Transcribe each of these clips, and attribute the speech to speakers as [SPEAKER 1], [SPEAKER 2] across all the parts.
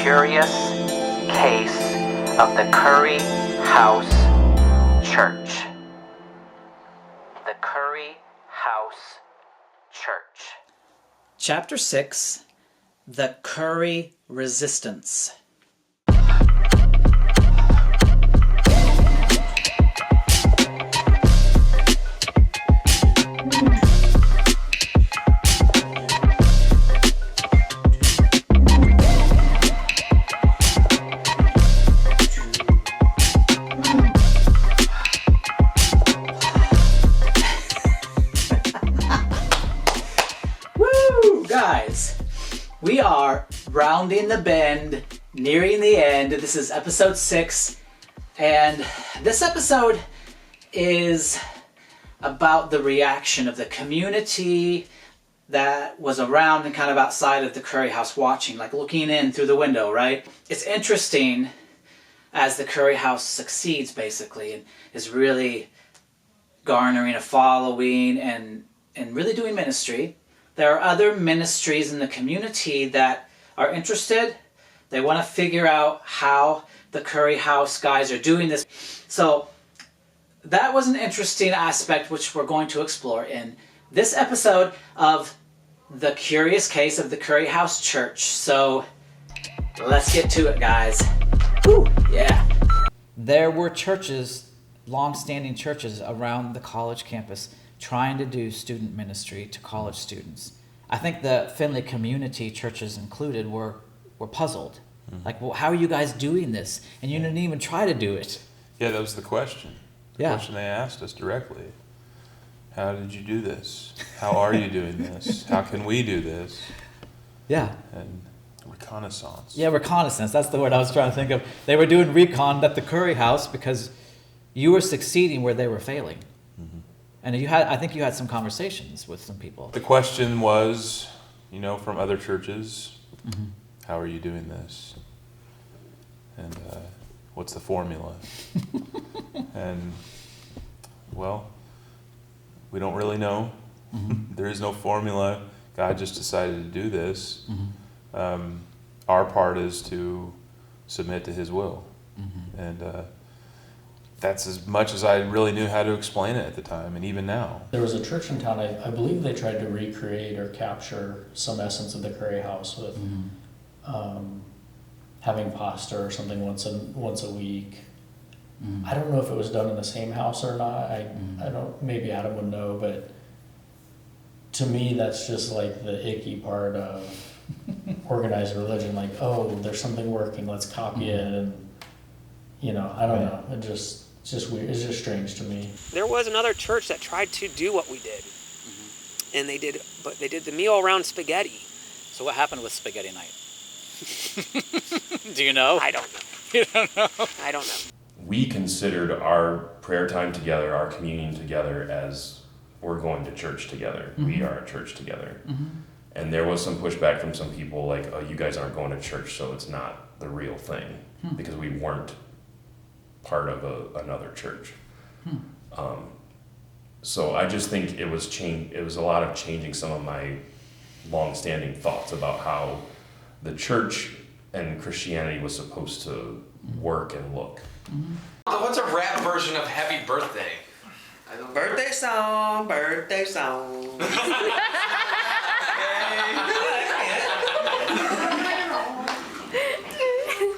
[SPEAKER 1] Curious Case of the Curry House Church. The Curry House Church.
[SPEAKER 2] Chapter 6, The Curry Resistance. Guys, we are rounding the bend, nearing the end. This is episode 6, and this episode is about the reaction of the community that was around and kind of outside of the Curry house watching, like looking in through the window, right? It's interesting as the Curry house succeeds, basically, and is really garnering a following and really doing ministry. There are other ministries in the community that are interested. They want to figure out how the Curry House guys are doing this. So that was an interesting aspect which we're going to explore in this episode of The Curious Case of the Curry House Church. So let's get to it, guys. Woo, yeah. There were churches, long-standing churches around the college campus trying to do student ministry to college students. I think the Findlay community, churches included, were puzzled. Mm-hmm. Like, well, how are you guys doing this? And you didn't even try to do it.
[SPEAKER 3] Yeah, that was the question. The
[SPEAKER 2] Yeah.
[SPEAKER 3] question they asked us directly. How did you do this? How are you doing this? How can we do this?
[SPEAKER 2] Yeah.
[SPEAKER 3] And reconnaissance.
[SPEAKER 2] Yeah, reconnaissance. That's the word I was trying to think of. They were doing recon at the Curry house because you were succeeding where they were failing. And I think you had some conversations with some people.
[SPEAKER 3] The question was, from other churches,
[SPEAKER 2] Mm-hmm.
[SPEAKER 3] how are you doing this? And what's the formula? And, well, we don't really know.
[SPEAKER 2] Mm-hmm.
[SPEAKER 3] There is no formula. God just decided to do this.
[SPEAKER 2] Mm-hmm.
[SPEAKER 3] Our part is to submit to His will.
[SPEAKER 2] Mm-hmm.
[SPEAKER 3] And that's as much as I really knew how to explain it at the time, and even now.
[SPEAKER 4] There was a church in town, I believe they tried to recreate or capture some essence of the Curry house with having pasta or something once a week.
[SPEAKER 2] Mm-hmm.
[SPEAKER 4] I don't know if it was done in the same house or not. I don't. Maybe Adam would know, but to me, that's just like the icky part of organized religion. Like, oh, there's something working, let's copy it, and I don't know. It's just weird. It's just strange to me.
[SPEAKER 5] There was another church that tried to do what we did, and they did the meal around spaghetti.
[SPEAKER 2] So what happened with spaghetti night? Do you know?
[SPEAKER 5] I don't know.
[SPEAKER 2] You don't know?
[SPEAKER 5] I don't know.
[SPEAKER 6] We considered our prayer time together, our communion together, as we're going to church together.
[SPEAKER 2] Mm-hmm.
[SPEAKER 6] We are at church together.
[SPEAKER 2] Mm-hmm.
[SPEAKER 6] And there was some pushback from some people like, oh, you guys aren't going to church, so it's not the real thing. Because we weren't part of another church. So I just think it was a lot of changing some of my long-standing thoughts about how the church and Christianity was supposed to work and look.
[SPEAKER 7] What's a rap version of Happy Birthday?
[SPEAKER 5] Birthday song, birthday song.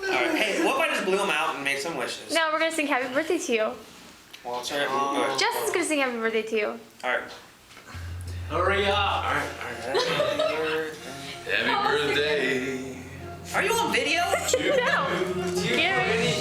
[SPEAKER 5] Alright, hey, what if I just blew them out and made some wishes?
[SPEAKER 8] No, we're gonna sing Happy Birthday to you.
[SPEAKER 5] Well, it's alright.
[SPEAKER 8] Justin's gonna sing Happy Birthday to you.
[SPEAKER 5] Alright.
[SPEAKER 7] Hurry up! Alright. Happy birthday!
[SPEAKER 5] Are you on video?
[SPEAKER 8] No. Get ready.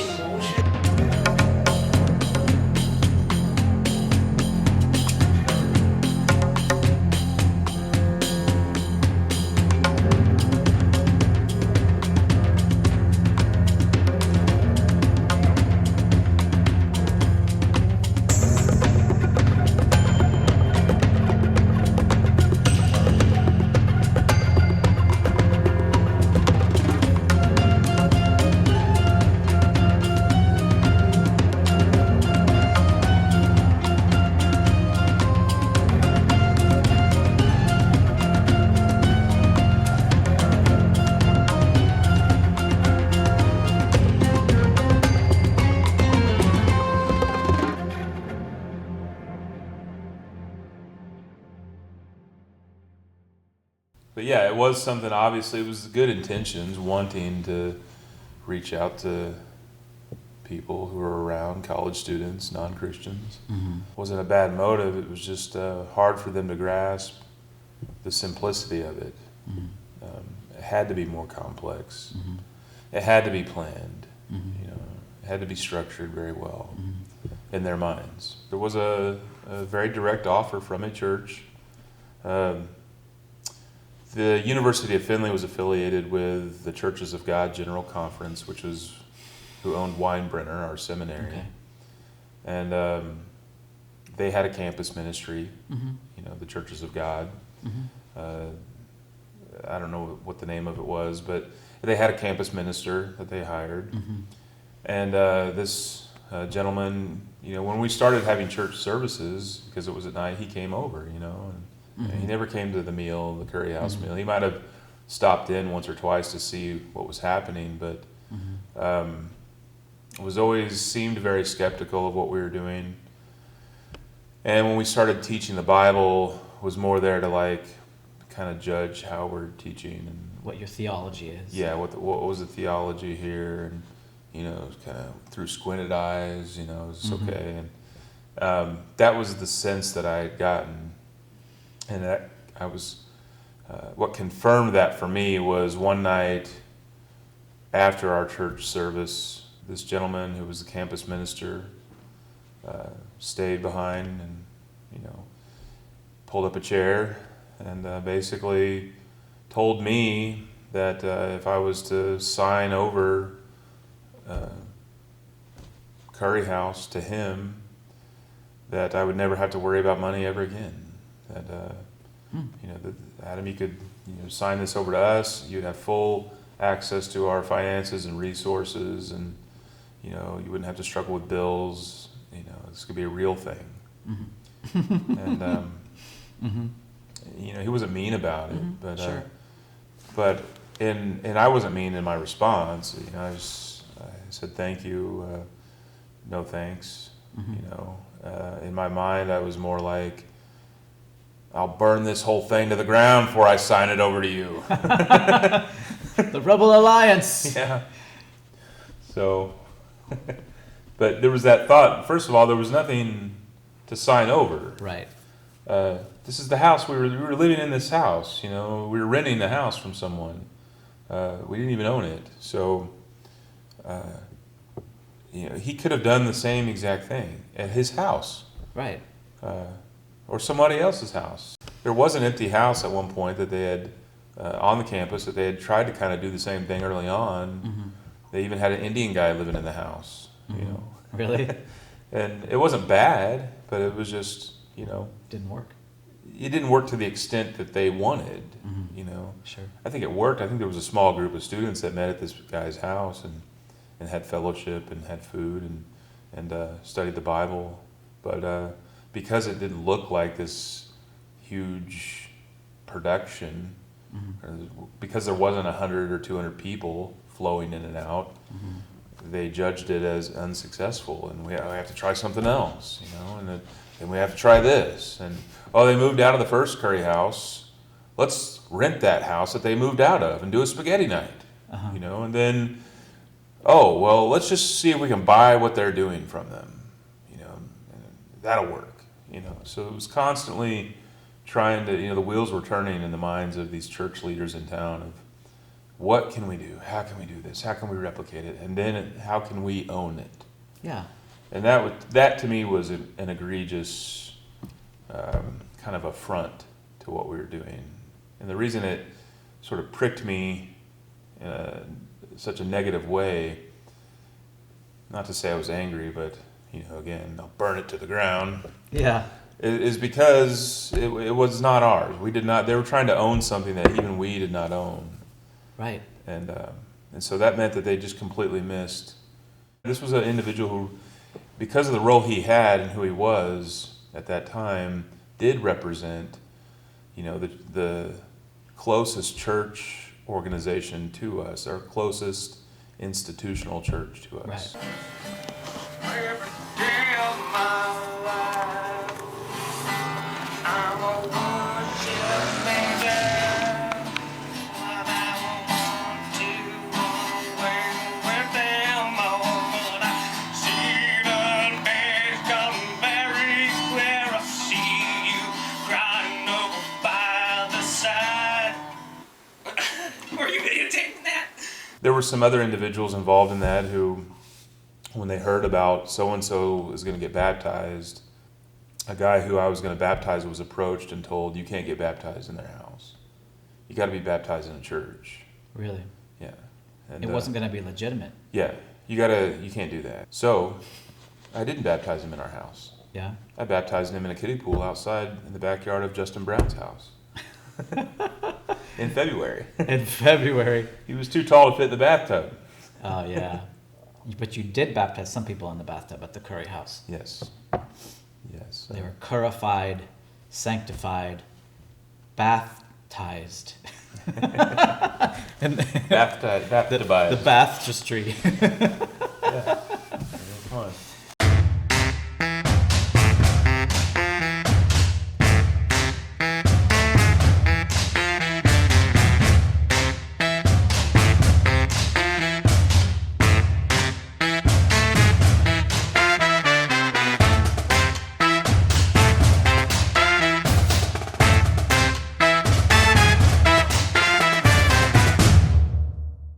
[SPEAKER 3] was something, obviously, it was good intentions, wanting to reach out to people who were around, college students, non-Christians. Wasn't a bad motive, it was just hard for them to grasp the simplicity of it. It had to be more complex. It had to be planned. You know, it had to be structured very well in their minds. There was a very direct offer from a church. The University of Findlay was affiliated with the Churches of God General Conference, which was who owned Weinbrenner, our seminary.
[SPEAKER 2] Okay.
[SPEAKER 3] And they had a campus ministry, you know, the Churches of God. I don't know what the name of it was, but they had a campus minister that they hired. And this gentleman, you know, when we started having church services, because it was at night, he came over, you know, and he never came to the meal, the Curry House meal. He might have stopped in once or twice to see what was happening, but was always seemed very skeptical of what we were doing. And when we started teaching the Bible, was more there to like kind of judge how we're teaching and
[SPEAKER 2] What your theology is.
[SPEAKER 3] yeah, what was the theology here, and you know, kind of through squinted eyes, you know, it's okay, and that was the sense that I had gotten, and that I was. What confirmed that for me was one night after our church service, this gentleman who was the campus minister stayed behind and, you know, pulled up a chair and basically told me that if I was to sign over Curry House to him, that I would never have to worry about money ever again. That you know, that Adam, you could, you know, sign this over to us. You'd have full access to our finances and resources, and you know, you wouldn't have to struggle with bills. You know, this could be a real thing. And you know, he wasn't mean about it, but
[SPEAKER 2] Sure.
[SPEAKER 3] but and I wasn't mean in my response. You know, I said thank you, no thanks. You know, in my mind, I was more like, I'll burn this whole thing to the ground before I sign it over to you.
[SPEAKER 2] The Rebel Alliance.
[SPEAKER 3] Yeah. So, but there was that thought. First of all, there was nothing to sign over.
[SPEAKER 2] Right.
[SPEAKER 3] This is the house we were living in. This house, you know, we were renting the house from someone. We didn't even own it. So, you know, he could have done the same exact thing at his house.
[SPEAKER 2] Right.
[SPEAKER 3] Or somebody else's house. There was an empty house at one point that they had on the campus that they had tried to kind of do the same thing early on. They even had an Indian guy living in the house, you know.
[SPEAKER 2] Really?
[SPEAKER 3] And it wasn't bad, but it was just, you know,
[SPEAKER 2] Didn't work.
[SPEAKER 3] it didn't work to the extent that they wanted, you know.
[SPEAKER 2] Sure.
[SPEAKER 3] I think it worked. I think there was a small group of students that met at this guy's house and had fellowship and had food and studied the Bible. But because it didn't look like this huge production, because there wasn't 100 or 200 people flowing in and out, they judged it as unsuccessful, and we have to try something else, you know, and then we have to try this. And they moved out of the first Curry house. Let's rent that house that they moved out of and do a spaghetti night, you know, and then, let's just see if we can buy what they're doing from them, you know, and that'll work, you know. So it was constantly trying to, you know, the wheels were turning in the minds of these church leaders in town of what can we do? How can we do this? How can we replicate it? And then how can we own it?
[SPEAKER 2] Yeah.
[SPEAKER 3] And that to me was an egregious kind of affront to what we were doing. And the reason it sort of pricked me in such a negative way, not to say I was angry, but, you know, again, I'll burn it to the ground,
[SPEAKER 2] Yeah.
[SPEAKER 3] is because it was not ours. We did not, they were trying to own something that even we did not own.
[SPEAKER 2] Right.
[SPEAKER 3] And so that meant that they just completely missed. This was an individual who, because of the role he had and who he was at that time, did represent, you know, the closest church organization to us, our closest institutional church to us.
[SPEAKER 2] Right.
[SPEAKER 7] Every day of my life, I'm a worship man.
[SPEAKER 2] take that.
[SPEAKER 3] There were some other individuals involved in that who, when they heard about so-and-so is going to get baptized, a guy who I was going to baptize was approached and told, you can't get baptized in their house. You got to be baptized in a church.
[SPEAKER 2] Really?
[SPEAKER 3] Yeah. And,
[SPEAKER 2] It wasn't going to be legitimate.
[SPEAKER 3] Yeah. You can't do that. So I didn't baptize him in our house.
[SPEAKER 2] Yeah.
[SPEAKER 3] I baptized him in a kiddie pool outside in the backyard of Justin Brown's house. In February.
[SPEAKER 2] In February.
[SPEAKER 3] He was too tall to fit in the bathtub.
[SPEAKER 2] Oh, yeah. But you did baptize some people in the bathtub at the Curry house.
[SPEAKER 3] Yes. Yes.
[SPEAKER 2] They were currified, sanctified, baptized. And
[SPEAKER 3] Baptized.
[SPEAKER 2] the baptistry.
[SPEAKER 3] Yeah. Fun.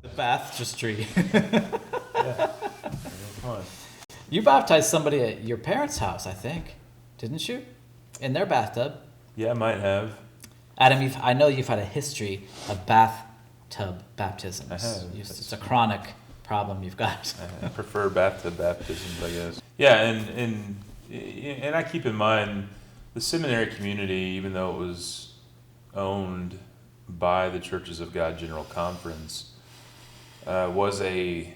[SPEAKER 2] The baptistry.
[SPEAKER 3] Yeah. Fun.
[SPEAKER 2] You baptized somebody at your parents' house, I think, didn't you? In their bathtub.
[SPEAKER 3] Yeah, I might have.
[SPEAKER 2] Adam, I know you've had a history of bathtub baptisms.
[SPEAKER 3] I have.
[SPEAKER 2] It's a chronic problem you've got.
[SPEAKER 3] I prefer bathtub baptisms, I guess. Yeah, and I keep in mind the seminary community, even though it was owned by the Churches of God General Conference, was a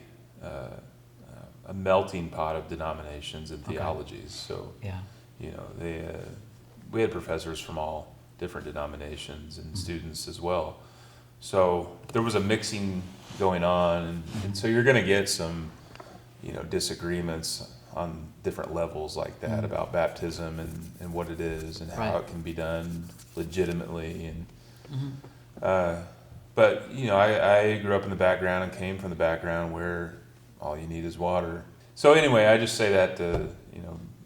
[SPEAKER 3] melting pot of denominations and theologies. So,
[SPEAKER 2] Yeah.
[SPEAKER 3] we had professors from all different denominations and students as well. So there was a mixing going on, and so you're going to get some, disagreements on different levels like that about baptism and what it is and how
[SPEAKER 2] Right.
[SPEAKER 3] it can be done legitimately. And but I grew up in the background and came from the background where all you need is water. So anyway, I just say that to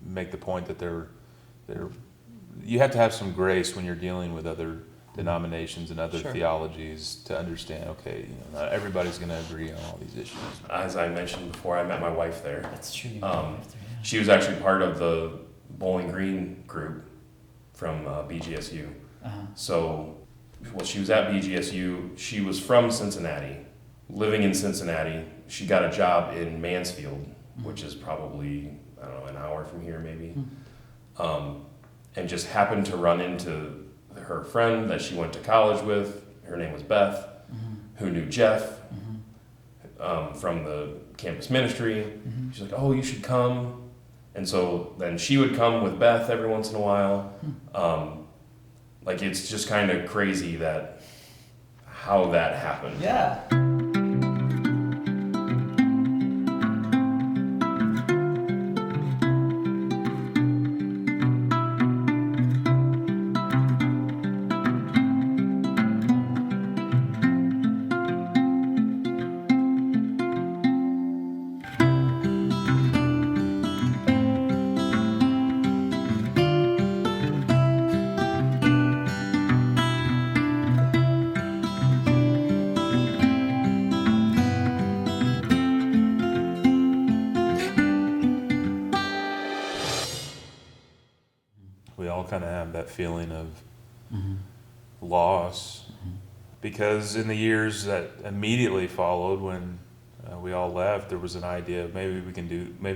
[SPEAKER 3] make the point that you have to have some grace when you're dealing with other denominations and other
[SPEAKER 2] Sure.
[SPEAKER 3] theologies to understand, okay, not everybody's going to agree on all these issues.
[SPEAKER 6] As I mentioned before, I met my wife there.
[SPEAKER 2] That's true.
[SPEAKER 6] She was actually part of the Bowling Green group from BGSU. So, she was at BGSU. She was from Cincinnati, living in Cincinnati. She got a job in Mansfield, which is probably, an hour from here maybe. And just happened to run into her friend that she went to college with. Her name was Beth, who knew Jeff from the campus ministry. She's like, oh, you should come. And so then she would come with Beth every once in a while. It's just kind of crazy how that happened.
[SPEAKER 2] Yeah.
[SPEAKER 3] We all kind of have that feeling of loss, because in the years that immediately followed when we all left, there was an idea of maybe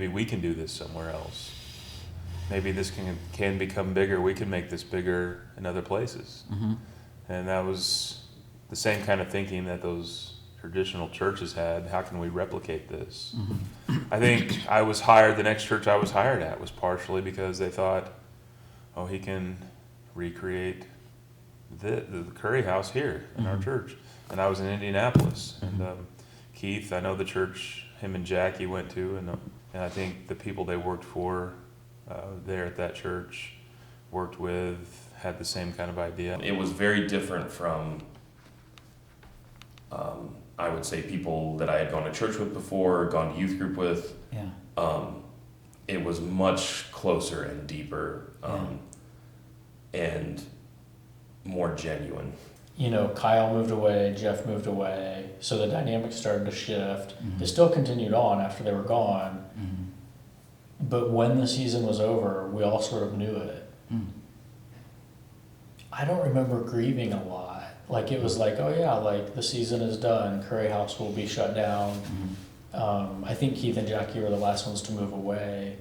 [SPEAKER 3] we can do this somewhere else. Maybe this can become bigger. We can make this bigger in other places. And that was the same kind of thinking that those traditional churches had. How can we replicate this? I think the next church I was hired at was partially because they thought, oh, he can recreate the Curry house here in our church. And I was in Indianapolis. And Keith, I know the church him and Jackie went to, and I think the people they worked for there at that church, worked with, had the same kind of idea.
[SPEAKER 6] It was very different from, I would say, people that I had gone to church with before, gone to youth group with.
[SPEAKER 2] Yeah.
[SPEAKER 6] It was much closer and deeper and more genuine.
[SPEAKER 4] Kyle moved away, Jeff moved away, so the dynamics started to shift. It still continued on after they were gone, but when the season was over, we all sort of knew it. I don't remember grieving a lot. Like, it was like, oh yeah, like the season is done, Curry House will be shut down. I think Keith and Jackie were the last ones to move away.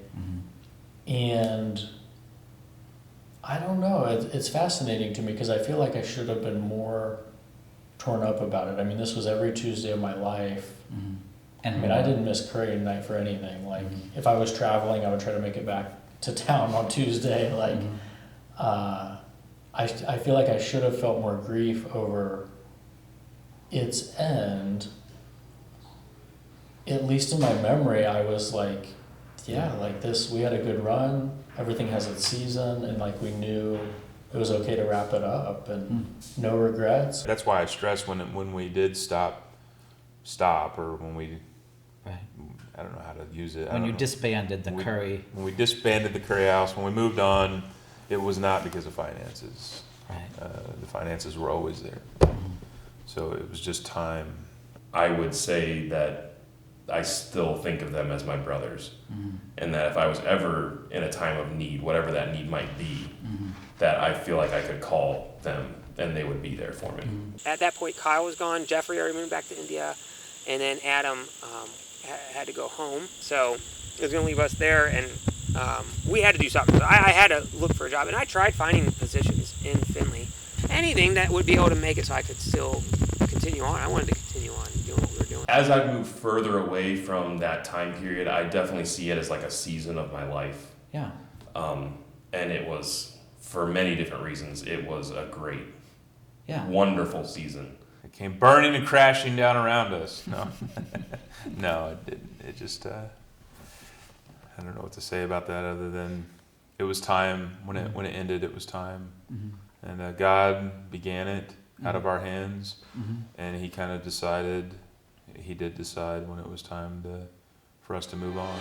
[SPEAKER 4] And I don't know, it's fascinating to me because I feel like I should have been more torn up about it. I mean, this was every Tuesday of my life. I mean, I didn't miss Curry night for anything. Like, if I was traveling, I would try to make it back to town on Tuesday. Like, I feel like I should have felt more grief over its end. At least in my memory, I was like, yeah, like this, we had a good run. Everything has its season, and like we knew it was okay to wrap it up, and no regrets.
[SPEAKER 3] That's why I stress when we did stop, or when we, I don't know how to use it.
[SPEAKER 2] When you disbanded the Curry.
[SPEAKER 3] When we disbanded the Curry House, when we moved on, it was not because of finances.
[SPEAKER 2] Right.
[SPEAKER 3] The finances were always there. So it was just time.
[SPEAKER 6] I would say that I still think of them as my brothers, and that if I was ever in a time of need, whatever that need might be, that I feel like I could call them and they would be there for me.
[SPEAKER 5] At that point, Kyle was gone. Jeffrey already moved back to India, and then Adam had to go home. So it was going to leave us there, and we had to do something. So I had to look for a job, and I tried finding positions in Findlay, anything that would be able to make it so I could still continue on. I wanted to continue on doing what we were doing.
[SPEAKER 6] As I move further away from that time period, I definitely see it as like a season of my life.
[SPEAKER 2] Yeah.
[SPEAKER 6] And it was, for many different reasons, it was a great, wonderful season.
[SPEAKER 3] It came burning and crashing down around us. No, no, it didn't. It just, I don't know what to say about that other than it was time. When it ended, it was time. And God began it out of our hands, and He kind of decided. He did decide when it was time for us to move on.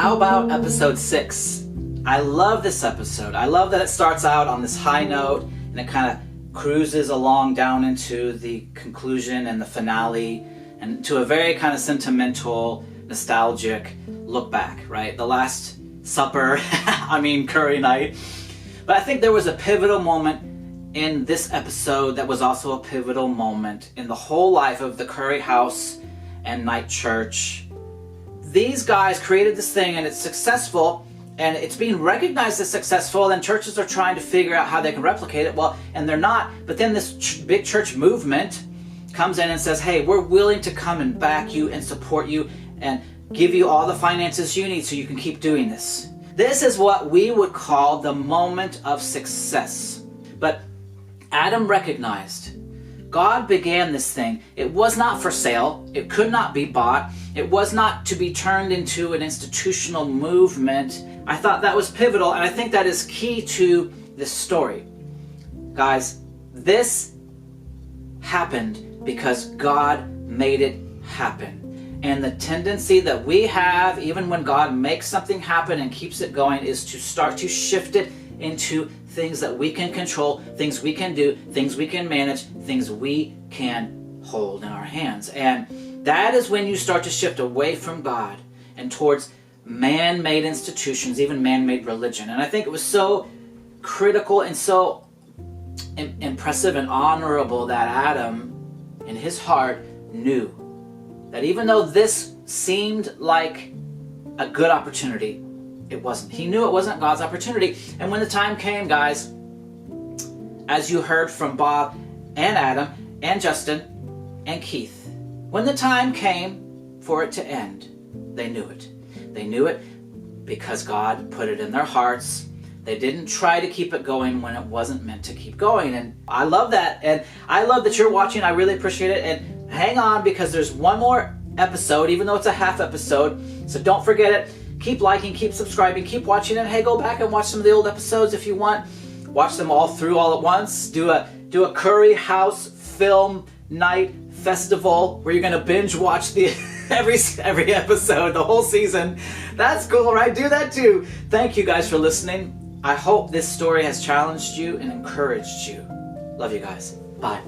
[SPEAKER 2] how about episode 6? I love this episode. I love that it starts out on this high note and it kind of cruises along down into the conclusion and the finale and to a very kind of sentimental, nostalgic look back, right? The Last Supper, curry night. But I think there was a pivotal moment in this episode that was also a pivotal moment in the whole life of the Curry House and Night Church. These guys created this thing and it's successful and it's being recognized as successful, and churches are trying to figure out how they can replicate it. Well, and they're not, but then this big church movement comes in and says, hey, we're willing to come and back you and support you and give you all the finances you need so you can keep doing this. This is what we would call the moment of success. But Adam recognized God began this thing. It was not for sale. It could not be bought. It was not to be turned into an institutional movement. I thought that was pivotal, and I think that is key to this story. Guys, this happened because God made it happen. And the tendency that we have, even when God makes something happen and keeps it going, is to start to shift it into things that we can control, things we can do, things we can manage, things we can hold in our hands. And that is when you start to shift away from God and towards man-made institutions, even man-made religion. And I think it was so critical and so impressive and honorable that Adam, in his heart, knew that even though this seemed like a good opportunity, it wasn't. He knew it wasn't God's opportunity. And when the time came, guys, as you heard from Bob and Adam and Justin and Keith, when the time came for it to end, they knew it. They knew it because God put it in their hearts. They didn't try to keep it going when it wasn't meant to keep going. And I love that. And I love that you're watching. I really appreciate it. And hang on, because there's one more episode, even though it's a half episode. So don't forget it. Keep liking, keep subscribing, keep watching it. Hey, go back and watch some of the old episodes if you want. Watch them all through all at once. Do a Curry House film night festival where you're gonna binge watch the every episode, the whole season. That's cool, right? Do that too. Thank you guys for listening. I hope this story has challenged you and encouraged you. Love you guys. Bye.